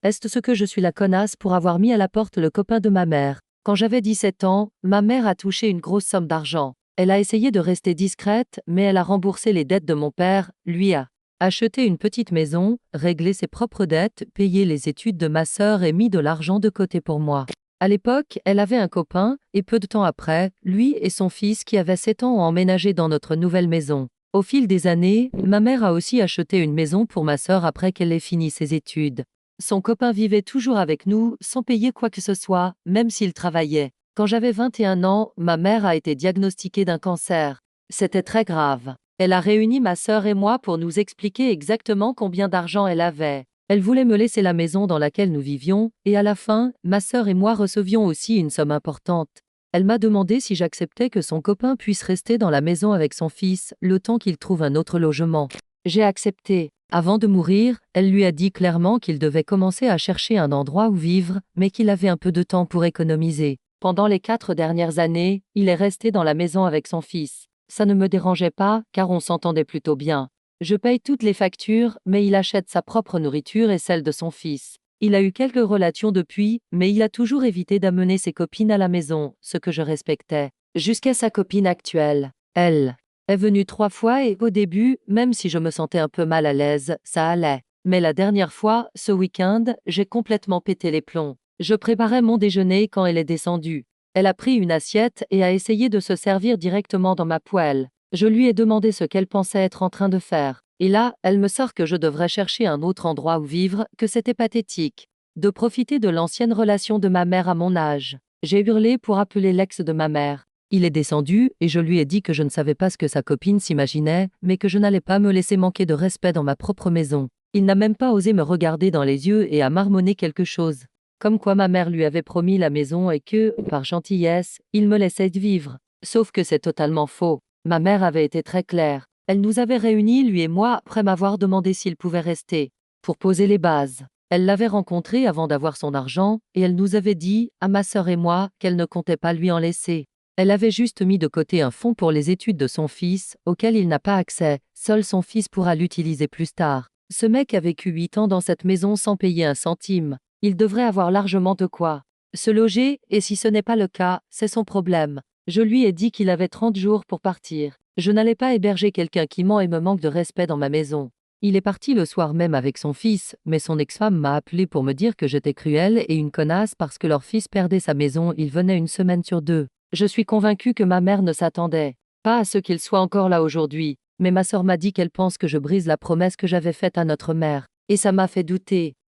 Est-ce ce que je suis la connasse pour avoir mis à la porte le copain de ma mère? Quand j'avais 17 ans, ma mère a touché une grosse somme d'argent. Elle a essayé de rester discrète, mais elle a remboursé les dettes de mon père, lui a acheté une petite maison, réglé ses propres dettes, payé les études de ma sœur et mis de l'argent de côté pour moi. À l'époque, elle avait un copain, et peu de temps après, lui et son fils qui avait 7 ans ont emménagé dans notre nouvelle maison. Au fil des années, ma mère a aussi acheté une maison pour ma sœur après qu'elle ait fini ses études. Son copain vivait toujours avec nous, sans payer quoi que ce soit, même s'il travaillait. Quand j'avais 21 ans, ma mère a été diagnostiquée d'un cancer. C'était très grave. Elle a réuni ma sœur et moi pour nous expliquer exactement combien d'argent elle avait. Elle voulait me laisser la maison dans laquelle nous vivions, et à la fin, ma sœur et moi recevions aussi une somme importante. Elle m'a demandé si j'acceptais que son copain puisse rester dans la maison avec son fils, le temps qu'il trouve un autre logement. J'ai accepté. Avant de mourir, elle lui a dit clairement qu'il devait commencer à chercher un endroit où vivre, mais qu'il avait un peu de temps pour économiser. Pendant les 4 dernières années, il est resté dans la maison avec son fils. Ça ne me dérangeait pas, car on s'entendait plutôt bien. Je paye toutes les factures, mais il achète sa propre nourriture et celle de son fils. Il a eu quelques relations depuis, mais il a toujours évité d'amener ses copines à la maison, ce que je respectais. Jusqu'à sa copine actuelle. Elle est venue 3 fois et au début, même si je me sentais un peu mal à l'aise, ça allait. Mais la dernière fois, ce week-end, j'ai complètement pété les plombs. Je préparais mon déjeuner quand elle est descendue. Elle a pris une assiette et a essayé de se servir directement dans ma poêle. Je lui ai demandé ce qu'elle pensait être en train de faire. Et là, elle me sort que je devrais chercher un autre endroit où vivre, que c'était pathétique. De profiter de l'ancienne relation de ma mère à mon âge. J'ai hurlé pour appeler l'ex de ma mère. Il est descendu et je lui ai dit que je ne savais pas ce que sa copine s'imaginait, mais que je n'allais pas me laisser manquer de respect dans ma propre maison. Il n'a même pas osé me regarder dans les yeux et a marmonné quelque chose. Comme quoi ma mère lui avait promis la maison et que, par gentillesse, il me laissait vivre. Sauf que c'est totalement faux. Ma mère avait été très claire. Elle nous avait réunis, lui et moi, après m'avoir demandé s'il pouvait rester. Pour poser les bases. Elle l'avait rencontré avant d'avoir son argent, et elle nous avait dit, à ma sœur et moi, qu'elle ne comptait pas lui en laisser. Elle avait juste mis de côté un fonds pour les études de son fils, auquel il n'a pas accès, seul son fils pourra l'utiliser plus tard. Ce mec a vécu 8 ans dans cette maison sans payer un centime. Il devrait avoir largement de quoi se loger, et si ce n'est pas le cas, c'est son problème. Je lui ai dit qu'il avait 30 jours pour partir. Je n'allais pas héberger quelqu'un qui ment et me manque de respect dans ma maison. Il est parti le soir même avec son fils, mais son ex-femme m'a appelé pour me dire que j'étais cruelle et une connasse parce que leur fils perdait sa maison, il venait une semaine sur 2. Je suis convaincue que ma mère ne s'attendait pas à ce qu'il soit encore là aujourd'hui, mais ma sœur m'a dit qu'elle pense que je brise la promesse que j'avais faite à notre mère. Et ça m'a fait douter.